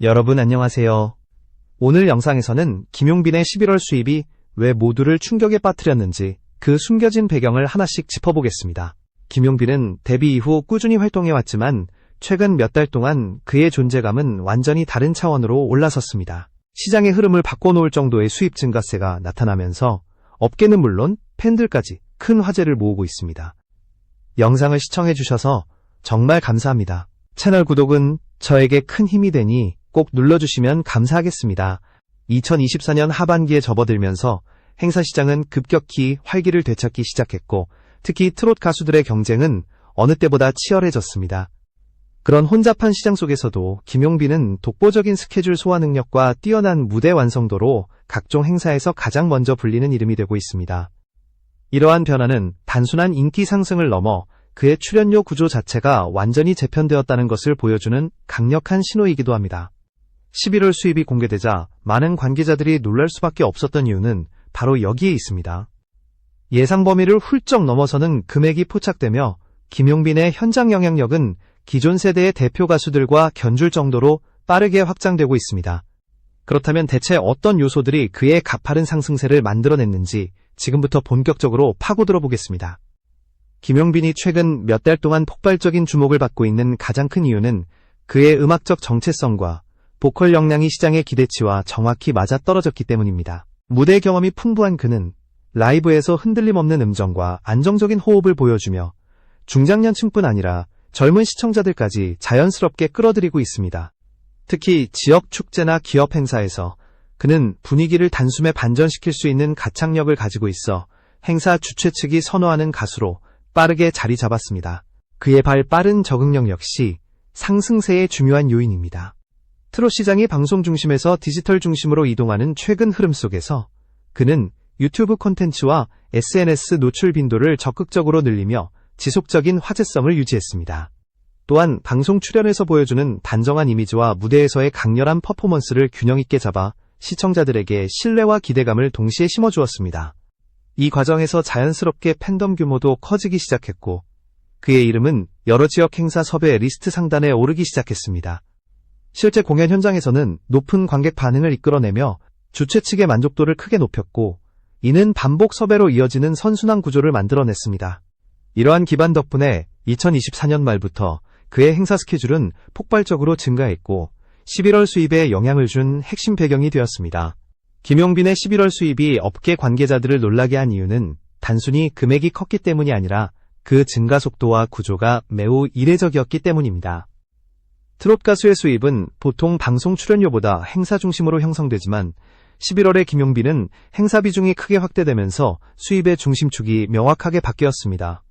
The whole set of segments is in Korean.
여러분 안녕하세요. 오늘 영상에서는 김용빈의 11월 수입이 왜 모두를 충격에 빠뜨렸는지 그 숨겨진 배경을 하나씩 짚어보겠습니다. 김용빈은 데뷔 이후 꾸준히 활동해왔지만 최근 몇 달 동안 그의 존재감은 완전히 다른 차원으로 올라섰습니다. 시장의 흐름을 바꿔놓을 정도의 수입 증가세가 나타나면서 업계는 물론 팬들까지 큰 화제를 모으고 있습니다. 영상을 시청해주셔서 정말 감사합니다. 채널 구독은 저에게 큰 힘이 되니 꼭 눌러주시면 감사하겠습니다. 2024년 하반기에 접어들면서 행사 시장은 급격히 활기를 되찾기 시작했고 특히 트롯 가수들의 경쟁은 어느 때보다 치열해졌습니다. 그런 혼잡한 시장 속에서도 김용빈은 독보적인 스케줄 소화 능력과 뛰어난 무대 완성도로 각종 행사에서 가장 먼저 불리는 이름이 되고 있습니다. 이러한 변화는 단순한 인기 상승을 넘어 그의 출연료 구조 자체가 완전히 재편되었다는 것을 보여주는 강력한 신호이기도 합니다. 11월 수입이 공개되자 많은 관계자들이 놀랄 수밖에 없었던 이유는 바로 여기에 있습니다. 예상 범위를 훌쩍 넘어서는 금액이 포착되며 김용빈의 현장 영향력은 기존 세대의 대표 가수들과 견줄 정도로 빠르게 확장되고 있습니다. 그렇다면 대체 어떤 요소들이 그의 가파른 상승세를 만들어냈는지 지금부터 본격적으로 파고들어 보겠습니다. 김용빈이 최근 몇 달 동안 폭발적인 주목을 받고 있는 가장 큰 이유는 그의 음악적 정체성과 보컬 역량이 시장의 기대치와 정확히 맞아떨어졌기 때문입니다. 무대 경험이 풍부한 그는 라이브에서 흔들림 없는 음정과 안정적인 호흡을 보여주며 중장년층뿐 아니라 젊은 시청자들까지 자연스럽게 끌어들이고 있습니다. 특히 지역 축제나 기업 행사에서 그는 분위기를 단숨에 반전시킬 수 있는 가창력을 가지고 있어 행사 주최 측이 선호하는 가수로 빠르게 자리 잡았습니다. 그의 빠른 적응력 역시 상승세의 중요한 요인입니다. 트롯 시장이 방송 중심에서 디지털 중심으로 이동하는 최근 흐름 속에서 그는 유튜브 콘텐츠와 SNS 노출 빈도를 적극적으로 늘리며 지속적인 화제성을 유지했습니다. 또한 방송 출연에서 보여주는 단정한 이미지와 무대에서의 강렬한 퍼포먼스를 균형 있게 잡아 시청자들에게 신뢰와 기대감을 동시에 심어주었습니다. 이 과정에서 자연스럽게 팬덤 규모도 커지기 시작했고 그의 이름은 여러 지역 행사 섭외 리스트 상단에 오르기 시작했습니다. 실제 공연 현장에서는 높은 관객 반응을 이끌어내며 주최 측의 만족도를 크게 높였고 이는 반복 섭외로 이어지는 선순환 구조를 만들어냈습니다. 이러한 기반 덕분에 2024년 말부터 그의 행사 스케줄은 폭발적으로 증가했고 11월 수입에 영향을 준 핵심 배경이 되었습니다. 김용빈의 11월 수입이 업계 관계자들을 놀라게 한 이유는 단순히 금액이 컸기 때문이 아니라 그 증가 속도와 구조가 매우 이례적이었기 때문입니다. 트롯 가수의 수입은 보통 방송 출연료보다 행사 중심으로 형성되지만 11월에 김용빈은 행사 비중이 크게 확대되면서 수입의 중심축이 명확하게 바뀌었습니다.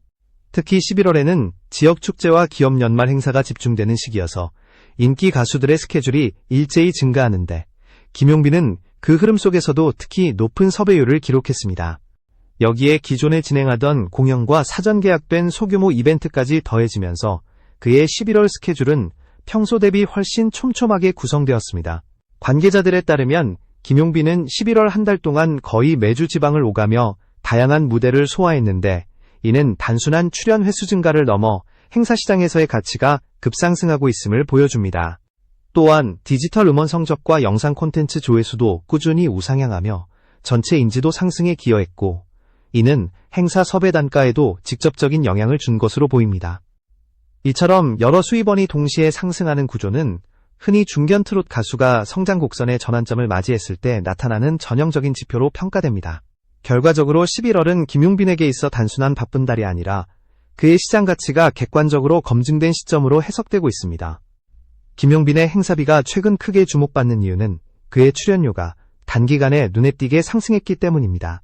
특히 11월에는 지역 축제와 기업 연말 행사가 집중되는 시기여서 인기 가수들의 스케줄이 일제히 증가하는데 김용빈은 그 흐름 속에서도 특히 높은 섭외율을 기록했습니다. 여기에 기존에 진행하던 공연과 사전 계약된 소규모 이벤트까지 더해지면서 그의 11월 스케줄은 평소 대비 훨씬 촘촘하게 구성되었습니다. 관계자들에 따르면 김용빈은 11월 한 달 동안 거의 매주 지방을 오가며 다양한 무대를 소화했는데 이는 단순한 출연 횟수 증가를 넘어 행사 시장에서의 가치가 급상승하고 있음을 보여줍니다. 또한 디지털 음원 성적과 영상 콘텐츠 조회수도 꾸준히 우상향하며 전체 인지도 상승에 기여했고 이는 행사 섭외 단가에도 직접적인 영향을 준 것으로 보입니다. 이처럼 여러 수입원이 동시에 상승하는 구조는 흔히 중견 트롯 가수가 성장 곡선의 전환점을 맞이했을 때 나타나는 전형적인 지표로 평가됩니다. 결과적으로 11월은 김용빈에게 있어 단순한 바쁜 달이 아니라 그의 시장 가치가 객관적으로 검증된 시점으로 해석되고 있습니다. 김용빈의 행사비가 최근 크게 주목받는 이유는 그의 출연료가 단기간에 눈에 띄게 상승했기 때문입니다.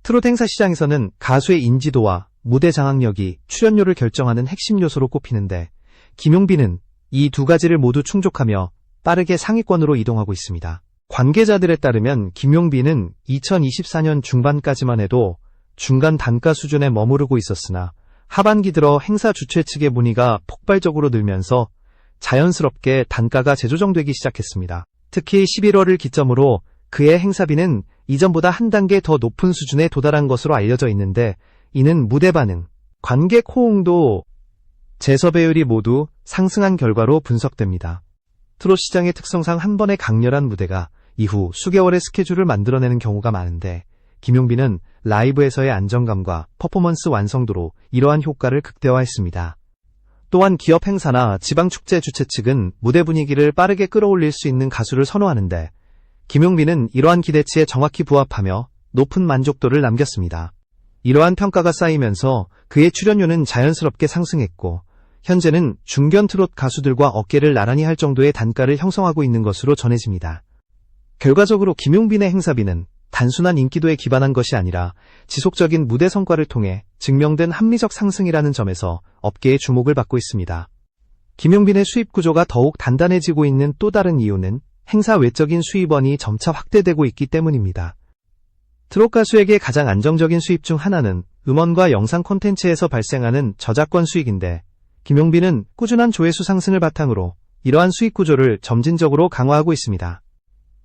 트롯 행사 시장에서는 가수의 인지도와 무대 장악력이 출연료를 결정하는 핵심 요소로 꼽히는데 김용빈은 이 두 가지를 모두 충족하며 빠르게 상위권으로 이동하고 있습니다. 관계자들에 따르면 김용빈은 2024년 중반까지만 해도 중간 단가 수준에 머무르고 있었으나 하반기 들어 행사 주최 측의 문의가 폭발적으로 늘면서 자연스럽게 단가가 재조정되기 시작했습니다. 특히 11월을 기점으로 그의 행사비는 이전보다 한 단계 더 높은 수준에 도달한 것으로 알려져 있는데 이는 무대 반응, 관객 호응도 재섭외율이 모두 상승한 결과로 분석됩니다. 트롯 시장의 특성상 한 번의 강렬한 무대가 이후 수개월의 스케줄을 만들어내는 경우가 많은데 김용빈은 라이브에서의 안정감과 퍼포먼스 완성도로 이러한 효과를 극대화했습니다. 또한 기업 행사나 지방축제 주최 측은 무대 분위기를 빠르게 끌어올릴 수 있는 가수를 선호하는데 김용빈은 이러한 기대치에 정확히 부합하며 높은 만족도를 남겼습니다. 이러한 평가가 쌓이면서 그의 출연료는 자연스럽게 상승했고 현재는 중견 트롯 가수들과 어깨를 나란히 할 정도의 단가를 형성하고 있는 것으로 전해집니다. 결과적으로 김용빈의 행사비는 단순한 인기도에 기반한 것이 아니라 지속적인 무대 성과를 통해 증명된 합리적 상승이라는 점에서 업계의 주목을 받고 있습니다. 김용빈의 수입 구조가 더욱 단단해지고 있는 또 다른 이유는 행사 외적인 수입원이 점차 확대되고 있기 때문입니다. 트롯 가수에게 가장 안정적인 수입 중 하나는 음원과 영상 콘텐츠에서 발생하는 저작권 수익인데 김용빈은 꾸준한 조회수 상승을 바탕으로 이러한 수익 구조를 점진적으로 강화하고 있습니다.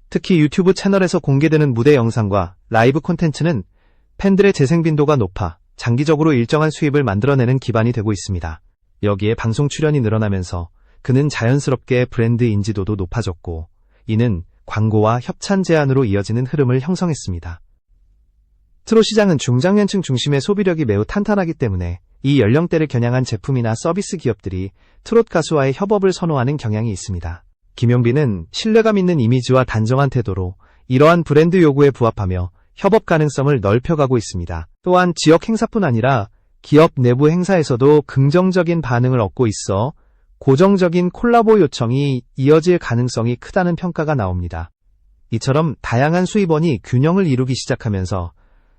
특히 유튜브 채널에서 공개되는 무대 영상과 라이브 콘텐츠는 팬들의 재생 빈도가 높아 장기적으로 일정한 수입을 만들어내는 기반이 되고 있습니다. 여기에 방송 출연이 늘어나면서 그는 자연스럽게 브랜드 인지도도 높아졌고 이는 광고와 협찬 제안으로 이어지는 흐름을 형성했습니다. 트롯 시장은 중장년층 중심의 소비력이 매우 탄탄하기 때문에 이 연령대를 겨냥한 제품이나 서비스 기업들이 트롯 가수와의 협업을 선호하는 경향이 있습니다. 김용빈은 신뢰감 있는 이미지와 단정한 태도로 이러한 브랜드 요구에 부합하며 협업 가능성을 넓혀가고 있습니다. 또한 지역 행사뿐 아니라 기업 내부 행사에서도 긍정적인 반응을 얻고 있어 고정적인 콜라보 요청이 이어질 가능성이 크다는 평가가 나옵니다. 이처럼 다양한 수입원이 균형을 이루기 시작하면서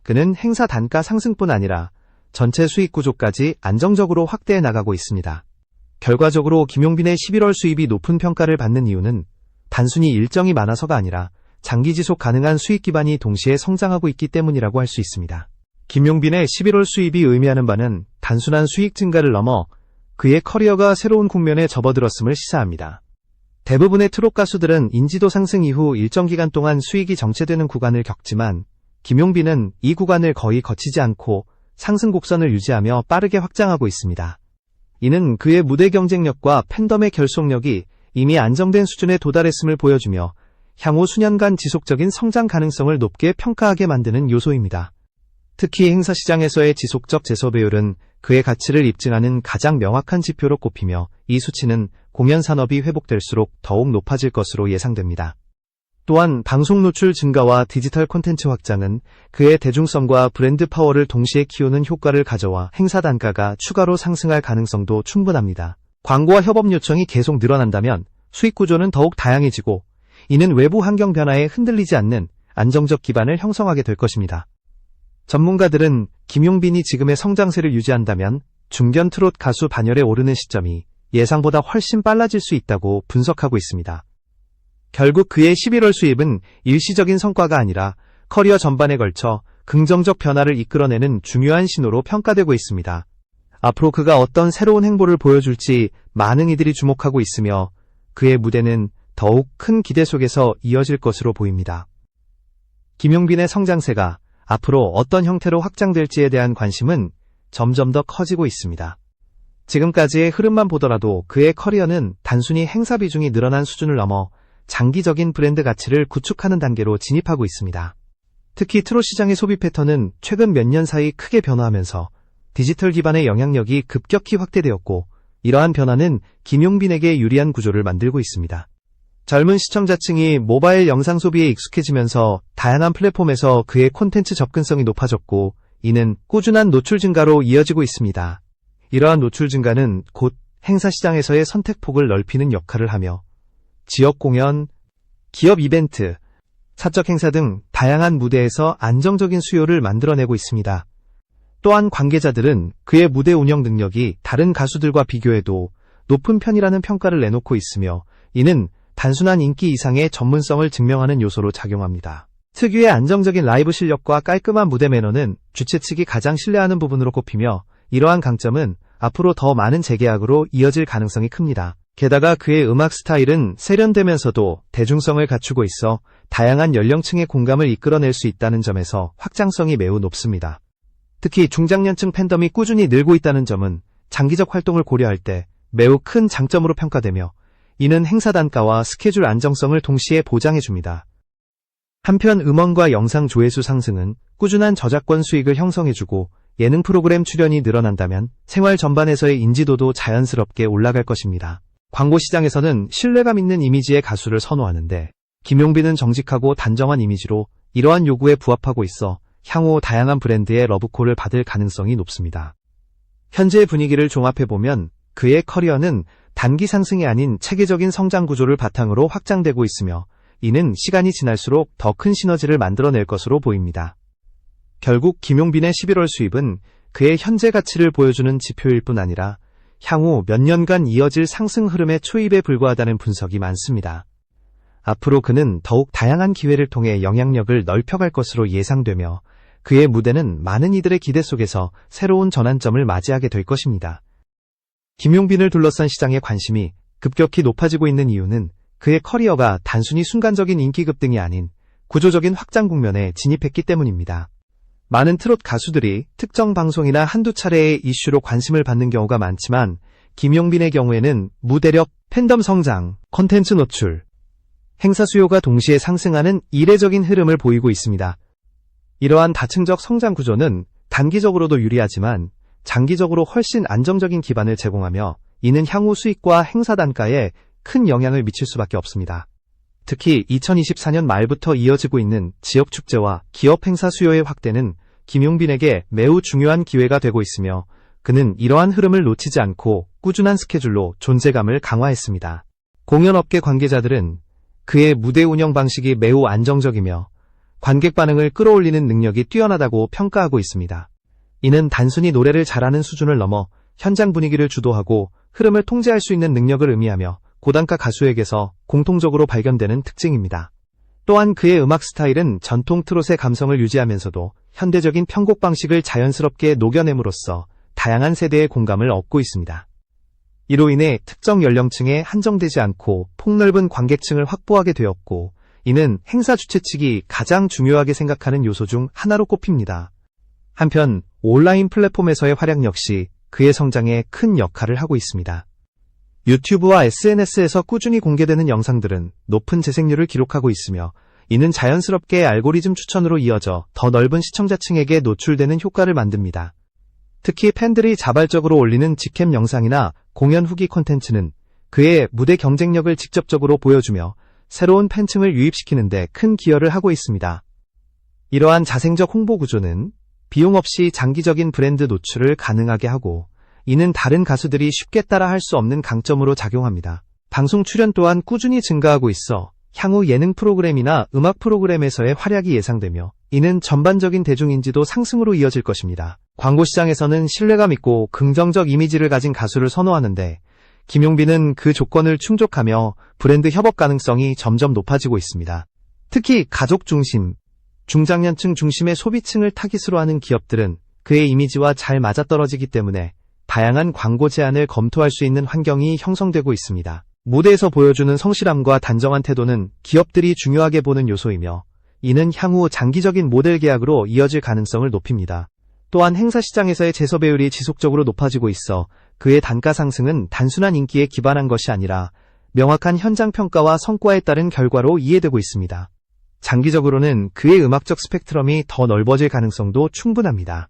그는 행사 단가 상승뿐 아니라 전체 수익 구조까지 안정적으로 확대해 나가고 있습니다. 결과적으로 김용빈의 11월 수입이 높은 평가를 받는 이유는 단순히 일정이 많아서가 아니라 장기 지속 가능한 수익 기반이 동시에 성장하고 있기 때문이라고 할 수 있습니다. 김용빈의 11월 수입이 의미하는 바는 단순한 수익 증가를 넘어 그의 커리어가 새로운 국면에 접어들었음을 시사합니다. 대부분의 트롯 가수들은 인지도 상승 이후 일정 기간 동안 수익이 정체되는 구간을 겪지만 김용빈은 이 구간을 거의 거치지 않고 상승 곡선을 유지하며 빠르게 확장하고 있습니다. 이는 그의 무대 경쟁력과 팬덤의 결속력이 이미 안정된 수준에 도달했음을 보여주며 향후 수년간 지속적인 성장 가능성을 높게 평가하게 만드는 요소입니다. 특히 행사 시장에서의 지속적 재소 배율은 그의 가치를 입증하는 가장 명확한 지표로 꼽히며 이 수치는 공연 산업이 회복될수록 더욱 높아질 것으로 예상됩니다. 또한 방송 노출 증가와 디지털 콘텐츠 확장은 그의 대중성과 브랜드 파워를 동시에 키우는 효과를 가져와 행사 단가가 추가로 상승할 가능성도 충분합니다. 광고와 협업 요청이 계속 늘어난다면 수익 구조는 더욱 다양해지고 이는 외부 환경 변화에 흔들리지 않는 안정적 기반을 형성하게 될 것입니다. 전문가들은 김용빈이 지금의 성장세를 유지한다면 중견 트롯 가수 반열에 오르는 시점이 예상보다 훨씬 빨라질 수 있다고 분석하고 있습니다. 결국 그의 11월 수입은 일시적인 성과가 아니라 커리어 전반에 걸쳐 긍정적 변화를 이끌어내는 중요한 신호로 평가되고 있습니다. 앞으로 그가 어떤 새로운 행보를 보여줄지 많은 이들이 주목하고 있으며 그의 무대는 더욱 큰 기대 속에서 이어질 것으로 보입니다. 김용빈의 성장세가 앞으로 어떤 형태로 확장될지에 대한 관심은 점점 더 커지고 있습니다. 지금까지의 흐름만 보더라도 그의 커리어는 단순히 행사 비중이 늘어난 수준을 넘어 장기적인 브랜드 가치를 구축하는 단계로 진입하고 있습니다. 특히 트롯 시장의 소비 패턴은 최근 몇 년 사이 크게 변화하면서 디지털 기반의 영향력이 급격히 확대되었고 이러한 변화는 김용빈에게 유리한 구조를 만들고 있습니다. 젊은 시청자층이 모바일 영상 소비에 익숙해지면서 다양한 플랫폼에서 그의 콘텐츠 접근성이 높아졌고 이는 꾸준한 노출 증가로 이어지고 있습니다. 이러한 노출 증가는 곧 행사 시장에서의 선택폭을 넓히는 역할을 하며 지역 공연, 기업 이벤트, 사적 행사 등 다양한 무대에서 안정적인 수요를 만들어내고 있습니다. 또한 관계자들은 그의 무대 운영 능력이 다른 가수들과 비교해도 높은 편이라는 평가를 내놓고 있으며 이는 단순한 인기 이상의 전문성을 증명하는 요소로 작용합니다. 특유의 안정적인 라이브 실력과 깔끔한 무대 매너는 주최 측이 가장 신뢰하는 부분으로 꼽히며 이러한 강점은 앞으로 더 많은 재계약으로 이어질 가능성이 큽니다. 게다가 그의 음악 스타일은 세련되면서도 대중성을 갖추고 있어 다양한 연령층의 공감을 이끌어낼 수 있다는 점에서 확장성이 매우 높습니다. 특히 중장년층 팬덤이 꾸준히 늘고 있다는 점은 장기적 활동을 고려할 때 매우 큰 장점으로 평가되며 이는 행사 단가와 스케줄 안정성을 동시에 보장해줍니다. 한편 음원과 영상 조회수 상승은 꾸준한 저작권 수익을 형성해주고 예능 프로그램 출연이 늘어난다면 생활 전반에서의 인지도도 자연스럽게 올라갈 것입니다. 광고 시장에서는 신뢰감 있는 이미지의 가수를 선호하는데 김용빈은 정직하고 단정한 이미지로 이러한 요구에 부합하고 있어 향후 다양한 브랜드의 러브콜을 받을 가능성이 높습니다. 현재의 분위기를 종합해보면 그의 커리어는 단기 상승이 아닌 체계적인 성장 구조를 바탕으로 확장되고 있으며 이는 시간이 지날수록 더 큰 시너지를 만들어낼 것으로 보입니다. 결국 김용빈의 11월 수입은 그의 현재 가치를 보여주는 지표일 뿐 아니라 향후 몇 년간 이어질 상승 흐름의 초입에 불과하다는 분석이 많습니다. 앞으로 그는 더욱 다양한 기회를 통해 영향력을 넓혀갈 것으로 예상되며 그의 무대는 많은 이들의 기대 속에서 새로운 전환점을 맞이하게 될 것입니다. 김용빈을 둘러싼 시장의 관심이 급격히 높아지고 있는 이유는 그의 커리어가 단순히 순간적인 인기 급등이 아닌 구조적인 확장 국면에 진입했기 때문입니다. 많은 트롯 가수들이 특정 방송이나 한두 차례의 이슈로 관심을 받는 경우가 많지만 김용빈의 경우에는 무대력, 팬덤 성장, 콘텐츠 노출, 행사 수요가 동시에 상승하는 이례적인 흐름을 보이고 있습니다. 이러한 다층적 성장 구조는 단기적으로도 유리하지만 장기적으로 훨씬 안정적인 기반을 제공하며 이는 향후 수익과 행사 단가에 큰 영향을 미칠 수밖에 없습니다. 특히 2024년 말부터 이어지고 있는 지역 축제와 기업 행사 수요의 확대는 김용빈에게 매우 중요한 기회가 되고 있으며 그는 이러한 흐름을 놓치지 않고 꾸준한 스케줄로 존재감을 강화했습니다. 공연업계 관계자들은 그의 무대 운영 방식이 매우 안정적이며 관객 반응을 끌어올리는 능력이 뛰어나다고 평가하고 있습니다. 이는 단순히 노래를 잘하는 수준을 넘어 현장 분위기를 주도하고 흐름을 통제할 수 있는 능력을 의미하며 고단가 가수에게서 공통적으로 발견되는 특징입니다. 또한 그의 음악 스타일은 전통 트롯의 감성을 유지하면서도 현대적인 편곡 방식을 자연스럽게 녹여냄으로써 다양한 세대의 공감을 얻고 있습니다. 이로 인해 특정 연령층에 한정되지 않고 폭넓은 관객층을 확보하게 되었고 이는 행사 주최 측이 가장 중요하게 생각하는 요소 중 하나로 꼽힙니다. 한편 온라인 플랫폼에서의 활약 역시 그의 성장에 큰 역할을 하고 있습니다. 유튜브와 SNS에서 꾸준히 공개되는 영상들은 높은 재생률을 기록하고 있으며 이는 자연스럽게 알고리즘 추천으로 이어져 더 넓은 시청자층에게 노출되는 효과를 만듭니다. 특히 팬들이 자발적으로 올리는 직캠 영상이나 공연 후기 콘텐츠는 그의 무대 경쟁력을 직접적으로 보여주며 새로운 팬층을 유입시키는 데 큰 기여를 하고 있습니다. 이러한 자생적 홍보 구조는 비용 없이 장기적인 브랜드 노출을 가능하게 하고 이는 다른 가수들이 쉽게 따라할 수 없는 강점으로 작용합니다. 방송 출연 또한 꾸준히 증가하고 있어 향후 예능 프로그램이나 음악 프로그램에서의 활약이 예상되며 이는 전반적인 대중인지도 상승으로 이어질 것입니다. 광고 시장에서는 신뢰감 있고 긍정적 이미지를 가진 가수를 선호하는데 김용빈은 그 조건을 충족하며 브랜드 협업 가능성이 점점 높아지고 있습니다. 특히 가족 중심, 중장년층 중심의 소비층을 타깃으로 하는 기업들은 그의 이미지와 잘 맞아떨어지기 때문에 다양한 광고 제안을 검토할 수 있는 환경이 형성되고 있습니다. 무대에서 보여주는 성실함과 단정한 태도는 기업들이 중요하게 보는 요소이며 이는 향후 장기적인 모델 계약으로 이어질 가능성을 높입니다. 또한 행사 시장에서의 재서 배율이 지속적으로 높아지고 있어 그의 단가 상승은 단순한 인기에 기반한 것이 아니라 명확한 현장 평가와 성과에 따른 결과로 이해되고 있습니다. 장기적으로는 그의 음악적 스펙트럼이 더 넓어질 가능성도 충분합니다.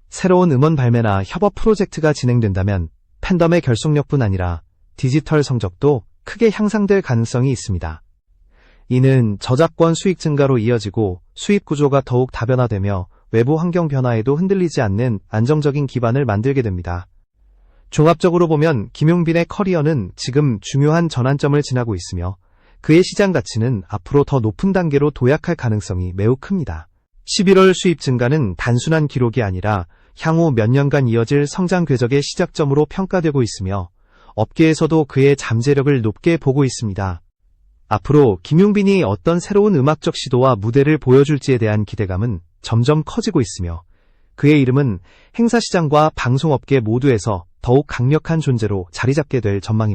새로운 음원 발매나 협업 프로젝트가 진행된다면 팬덤의 결속력뿐 아니라 디지털 성적도 크게 향상될 가능성이 있습니다. 이는 저작권 수익 증가로 이어지고 수입 구조가 더욱 다변화되며 외부 환경 변화에도 흔들리지 않는 안정적인 기반을 만들게 됩니다. 종합적으로 보면 김용빈의 커리어는 지금 중요한 전환점을 지나고 있으며 그의 시장 가치는 앞으로 더 높은 단계로 도약할 가능성이 매우 큽니다. 11월 수입 증가는 단순한 기록이 아니라 향후 몇 년간 이어질 성장 궤적의 시작점으로 평가되고 있으며 업계에서도 그의 잠재력을 높게 보고 있습니다. 앞으로 김용빈이 어떤 새로운 음악적 시도와 무대를 보여줄지에 대한 기대감은 점점 커지고 있으며 그의 이름은 행사 시장과 방송업계 모두에서 더욱 강력한 존재로 자리 잡게 될 전망입니다.